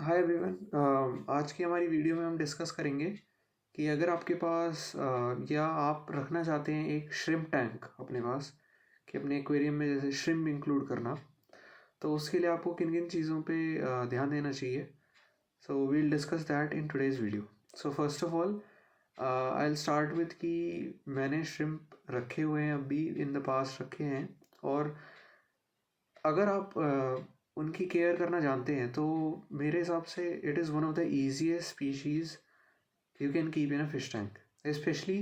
Hi everyone. आज की हमारी वीडियो में हम डिस्कस करेंगे कि अगर आपके पास या आप रखना चाहते हैं एक श्रिम्प टैंक अपने पास, कि अपने एक्वेरियम में जैसे श्रिम्प इंक्लूड करना, तो उसके लिए आपको किन किन चीज़ों पे ध्यान देना चाहिए। So we'll discuss that in today's video. So first of all I will start with कि मैंने श्रिम्प रखे हुए हैं, अभी इन द पास्ट रखे हैं, और अगर आप उनकी केयर करना जानते हैं तो मेरे हिसाब से it is one of the easiest species you can keep in a fish tank, specially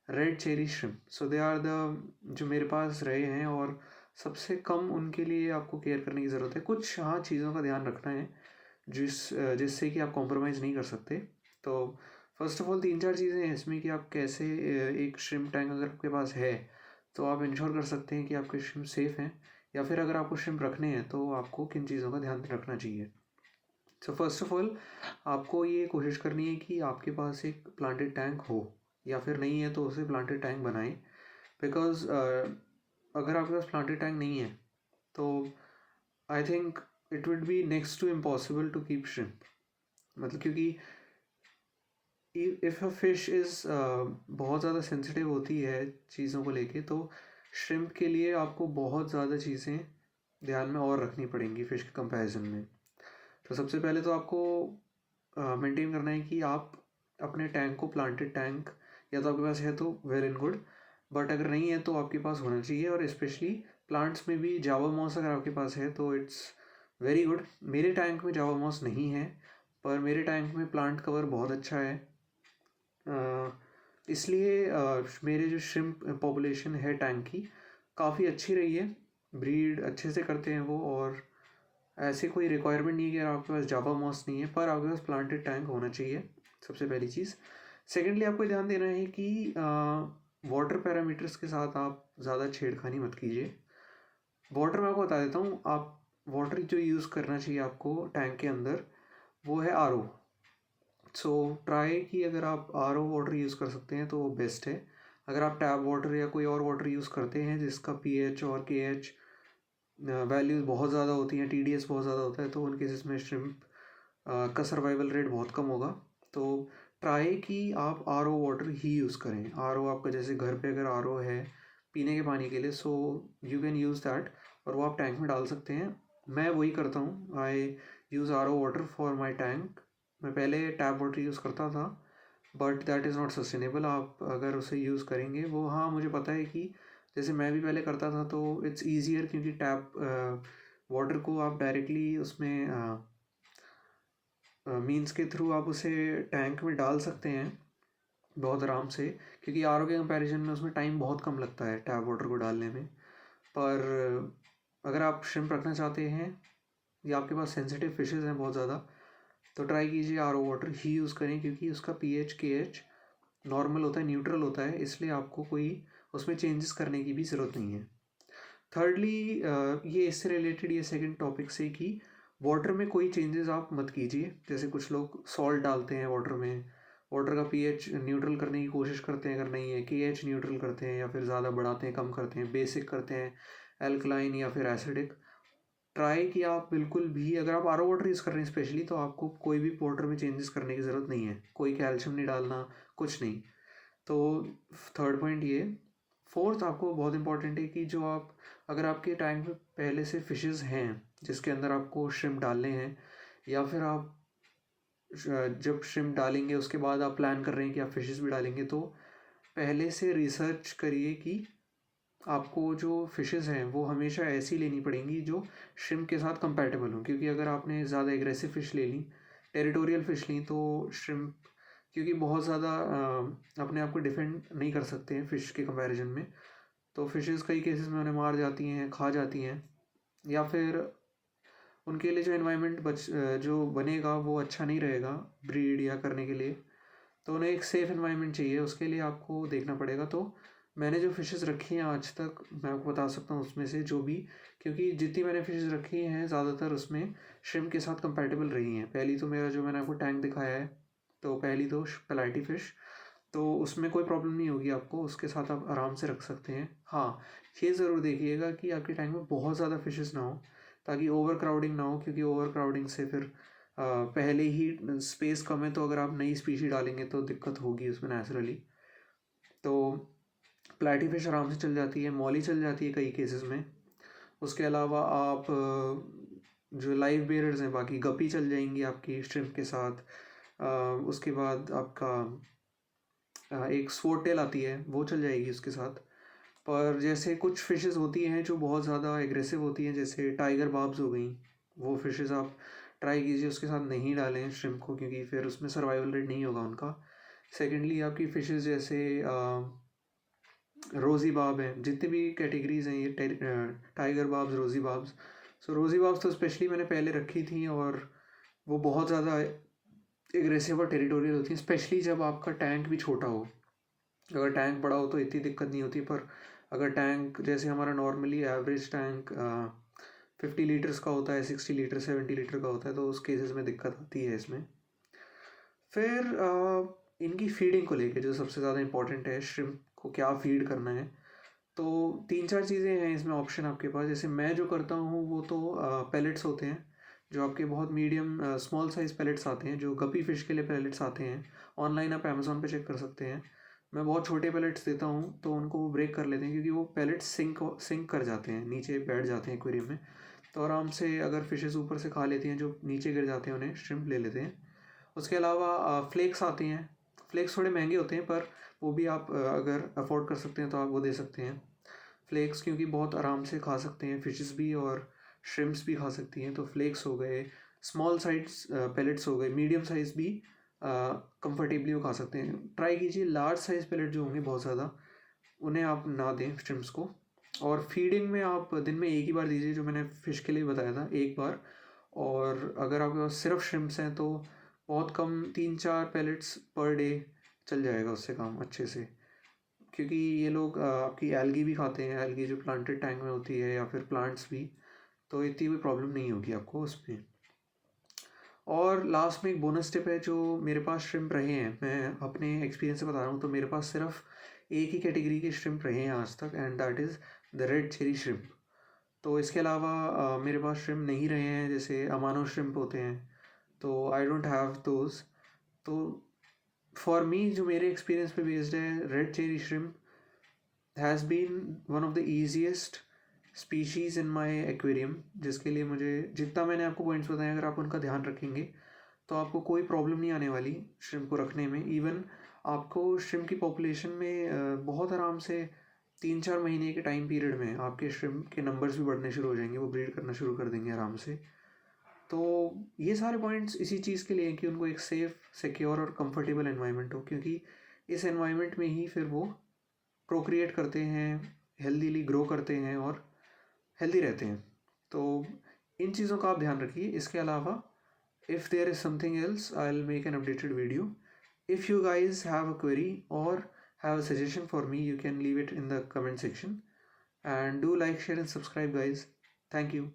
red cherry shrimp. So they are the जो मेरे पास रहे हैं, और सबसे कम उनके लिए आपको केयर करने की ज़रूरत है। कुछ हाँ चीज़ों का ध्यान रखना है जिससे कि आप कॉम्प्रोमाइज़ नहीं कर सकते। तो फर्स्ट ऑफ ऑल 3-4 चीज़ें हैं इसमें कि आप कैसे एक श्रिम्प टैंक अगर आपके पास है तो आप इंश्योर कर सकते हैं कि आपके श्रिम्प सेफ़ हैं, या फिर अगर आपको श्रिम्प रखने हैं तो आपको किन चीज़ों का ध्यान रखना चाहिए। सो फर्स्ट ऑफ ऑल आपको ये कोशिश करनी है कि आपके पास एक प्लांटेड टैंक हो, या फिर नहीं है तो उसे प्लांटेड टैंक बनाएं। बिकॉज अगर आपके पास प्लांटेड टैंक नहीं है तो I think it would be next to impossible to keep shrimp. मतलब क्योंकि इफ़ अ फिश इज़ बहुत ज़्यादा सेंसिटिव होती है चीज़ों को लेके, तो श्रिम्प के लिए आपको बहुत ज़्यादा चीज़ें ध्यान में और रखनी पड़ेंगी फ़िश के कंपैरिजन में। तो सबसे पहले तो आपको मेंटेन करना है कि आप अपने टैंक को प्लांटेड टैंक या तो आपके पास है तो वेल एंड गुड, बट अगर नहीं है तो आपके पास होना चाहिए। और स्पेशली प्लांट्स में भी जावा मॉस अगर आपके पास है तो इट्स वेरी गुड। मेरे टैंक में जावा मॉस नहीं है, पर मेरे टैंक में प्लांट कवर बहुत अच्छा है। इसलिए मेरे जो श्रिम्प पॉपुलेशन है टैंक की काफ़ी अच्छी रही है, ब्रीड अच्छे से करते हैं वो, और ऐसे कोई रिक्वायरमेंट नहीं है कि आपके पास जावा मॉस नहीं है, पर आपके पास प्लांटेड टैंक होना चाहिए, सबसे पहली चीज़। सेकेंडली आपको ध्यान देना है कि वाटर पैरामीटर्स के साथ आप ज़्यादा छेड़खानी मत कीजिए। वाटर मैं आपको बता देता हूँ, आप वाटर जो यूज़ करना चाहिए आपको टैंक के अंदर वो है RO। सो ट्राई कि अगर आप RO वाटर यूज़ कर सकते हैं तो वो बेस्ट है। अगर आप टैप वाटर या कोई और वाटर यूज़ करते हैं जिसका pH और KH वैल्यूज़ बहुत ज़्यादा होती हैं, TDS बहुत ज़्यादा होता है, तो उन केसेस में श्रिम्प का सर्वाइवल रेट बहुत कम होगा। तो ट्राई कि आप RO वाटर ही यूज़ करें। RO आपका जैसे घर पे अगर RO है पीने के पानी के लिए, so you can use that, और वो आप टैंक में डाल सकते हैं। मैं वही करता हूँ, I use RO water for my tank. मैं पहले टैप वाटर यूज़ करता था, but that is not sustainable. आप अगर उसे यूज़ करेंगे वो, हाँ मुझे पता है कि जैसे मैं भी पहले करता था तो इट्स ईजियर, क्योंकि टैप वाटर को आप डायरेक्टली उसमें मीन्स के थ्रू आप उसे टैंक में डाल सकते हैं बहुत आराम से, क्योंकि RO के कंपैरिजन में उसमें टाइम बहुत कम लगता है टैप वाटर को डालने में। पर अगर आप श्रिम्प रखना चाहते हैं या आपके पास सेंसिटिव फिशेज़ हैं बहुत ज़्यादा, तो ट्राई कीजिए RO वाटर ही यूज़ करें, क्योंकि उसका pH KH नॉर्मल होता है, न्यूट्रल होता है, इसलिए आपको कोई उसमें चेंजेस करने की भी ज़रूरत नहीं है। थर्डली ये इससे रिलेटेड, ये सेकंड टॉपिक से, कि वाटर में कोई चेंजेस आप मत कीजिए। जैसे कुछ लोग सॉल्ट डालते हैं वाटर में, वाटर का pH न्यूट्रल करने की कोशिश करते हैं, अगर नहीं है KH न्यूट्रल करते हैं, या फिर ज़्यादा बढ़ाते हैं, कम करते हैं, बेसिक करते हैं, एल्कलाइन या फिर एसिडिक। ट्राई कि आप बिल्कुल भी, अगर आप RO वाटर यूज़ कर रहे हैं स्पेशली, तो आपको कोई भी वाटर में चेंजेस करने की ज़रूरत नहीं है, कोई कैल्शियम नहीं डालना, कुछ नहीं। तो थर्ड पॉइंट ये। फोर्थ आपको बहुत इंपॉर्टेंट है कि जो आप, अगर आपके टैंक में पहले से फिशेस हैं जिसके अंदर आपको श्रिम्प डालने हैं, या फिर आप जब श्रिम्प डालेंगे उसके बाद आप प्लान कर रहे हैं कि आप फिशेस भी डालेंगे, तो पहले से रिसर्च करिए कि आपको जो फिशेस हैं वो हमेशा ऐसी लेनी पड़ेंगी जो श्रिम्प के साथ कंपैटिबल हों। क्योंकि अगर आपने ज़्यादा एग्रेसिव फ़िश ले ली, टेरिटोरियल फ़िश ली, तो श्रिम्प क्योंकि बहुत ज़्यादा अपने आप को डिफेंड नहीं कर सकते हैं फ़िश के कंपैरिजन में, तो फिशेस कई केसेस में उन्हें मार जाती हैं, खा जाती हैं, या फिर उनके लिए जो एनवायरनमेंट जो बनेगा वो अच्छा नहीं रहेगा ब्रीड या करने के लिए। तो उन्हें एक सेफ़ एनवायरनमेंट चाहिए, उसके लिए आपको देखना पड़ेगा। तो मैंने जो फ़िशेस रखी हैं आज तक, मैं आपको बता सकता हूँ उसमें से जो भी, क्योंकि जितनी मैंने फ़िशेस रखी हैं ज़्यादातर उसमें श्रिम्प के साथ कंपैटिबल रही हैं। पहली तो मेरा जो मैंने आपको टैंक दिखाया है, तो पहली तो पलाइटी फ़िश, तो उसमें कोई प्रॉब्लम नहीं होगी आपको, उसके साथ आप आराम से रख सकते हैं। हाँ, ये ज़रूर देखिएगा कि आपके टैंक में बहुत ज़्यादा फिशेस ना हो, ताकि ओवर क्राउडिंग ना हो, क्योंकि ओवर क्राउडिंग से फिर पहले ही स्पेस कम है, तो अगर आप नई स्पीशी डालेंगे तो दिक्कत होगी उसमें नेचुरली। तो प्लेटी फिश आराम से चल जाती है, मॉली चल जाती है कई केसेस में। उसके अलावा आप जो लाइव बेयरर्स हैं, बाकी गपी चल जाएंगी आपकी श्रिम्प के साथ। उसके बाद आपका एक स्वॉर्ड टेल आती है, वो चल जाएगी उसके साथ। पर जैसे कुछ फिशेस होती हैं जो बहुत ज़्यादा एग्रेसिव होती हैं, जैसे टाइगर बाब्स हो गई, वो फिशेस आप ट्राई कीजिए उसके साथ नहीं डालें श्रिम्प को, क्योंकि फिर उसमें सर्वाइवल रेट नहीं होगा उनका। सेकेंडली आपकी फिशेस जैसे रोज़ी बाब हैं, जितने भी कैटेगरीज हैं ये टाइगर बाब्स, रोज़ी बाब्स। सो रोज़ी बाब्स तो स्पेशली मैंने पहले रखी थी, और वो बहुत ज़्यादा एग्रेसिव और टेरिटोरियल होती हैं, स्पेशली जब आपका टैंक भी छोटा हो। अगर टैंक बड़ा हो तो इतनी दिक्कत नहीं होती, पर अगर टैंक जैसे हमारा नॉर्मली एवरेज टैंक 50 लीटर्स का होता है, 60 लीटर 70 लीटर का होता है, तो उस केसेस में दिक्कत आती है इसमें। फिर इनकी फीडिंग को लेके जो सबसे ज़्यादा इंपॉर्टेंट है, श्रिम्प को क्या फीड करना है। तो 3-4 चीज़ें हैं इसमें ऑप्शन आपके पास। जैसे मैं जो करता हूँ वो तो पैलेट्स होते हैं, जो आपके बहुत मीडियम स्मॉल साइज़ पैलेट्स आते हैं, जो गपी फिश के लिए पैलेट्स आते हैं। ऑनलाइन आप अमेज़ॉन पे चेक कर सकते हैं। मैं बहुत छोटे पैलेट्स देता हूँ, तो उनको वो ब्रेक कर लेते हैं, क्योंकि वो पैलेट्स सिंक कर जाते हैं, नीचे बैठ जाते हैं एक्वेरियम में। तो आराम से अगर फिशेस ऊपर से खा लेती हैं, जो नीचे गिर जाते हैं उन्हें श्रिम्प ले लेते हैं। उसके अलावा फ्लेक्स आते हैं। फ्लेक्स थोड़े महंगे होते हैं, पर वो भी आप अगर अफोर्ड कर सकते हैं तो आप वो दे सकते हैं फ्लेक्स, क्योंकि बहुत आराम से खा सकते हैं फिशेस भी, और श्रिम्प्स भी खा सकती हैं। तो फ्लेक्स हो गए, स्मॉल साइज पैलेट्स हो गए, मीडियम साइज़ भी कंफर्टेबली वो खा सकते हैं। ट्राई कीजिए लार्ज साइज़ पैलेट जो होंगे बहुत ज़्यादा, उन्हें आप ना दें श्रिम्प्स को। और फीडिंग में आप दिन में एक ही बार दीजिए, जो मैंने फ़िश के लिए बताया था, एक बार। और अगर आपके पास सिर्फ श्रिम्प्स हैं तो बहुत कम 3-4 पैलेट्स पर डे चल जाएगा, उससे काम अच्छे से। क्योंकि ये लोग आपकी एल्गी भी खाते हैं, एल्गी जो प्लांटेड टैंक में होती है, या फिर प्लांट्स भी, तो इतनी कोई प्रॉब्लम नहीं होगी आपको उसमें। और लास्ट में एक बोनस टिप है, जो मेरे पास श्रिम्प रहे हैं, मैं अपने एक्सपीरियंस से बता रहा हूँ, तो मेरे पास सिर्फ एक ही कैटेगरी के श्रिम्प रहे हैं आज तक, and that is the red cherry shrimp. तो इसके अलावा मेरे पास श्रिम्प नहीं रहे हैं, जैसे अमानो श्रिम्प होते हैं, तो आई डोंट हैव दोज। तो फॉर मी, जो मेरे एक्सपीरियंस पे बेस्ड है, red cherry shrimp has been one of the easiest species in my aquarium, जिसके लिए मुझे जितना मैंने आपको पॉइंट्स बताए, अगर आप उनका ध्यान रखेंगे तो आपको कोई प्रॉब्लम नहीं आने वाली श्रिम्प को रखने में। इवन आपको श्रिम्प की पॉपुलेशन में बहुत आराम से 3-4 महीने के टाइम पीरियड में आपके श्रिम्प के नंबर्स भी बढ़ने शुरू हो जाएंगे, वो ब्रीड करना शुरू कर देंगे आराम से। तो ये सारे पॉइंट्स इसी चीज़ के लिए हैं कि उनको एक सेफ़, सिक्योर और कंफर्टेबल एनवायरनमेंट हो, क्योंकि इस एनवायरनमेंट में ही फिर वो प्रोक्रिएट करते हैं, हेल्दीली ग्रो करते हैं और हेल्दी रहते हैं। तो इन चीज़ों का आप ध्यान रखिए। इसके अलावा if there is something else, I'll make an updated video. If you guys have a query or have a suggestion for me, you can leave it in the comment section, and do like, share and subscribe guys. Thank you.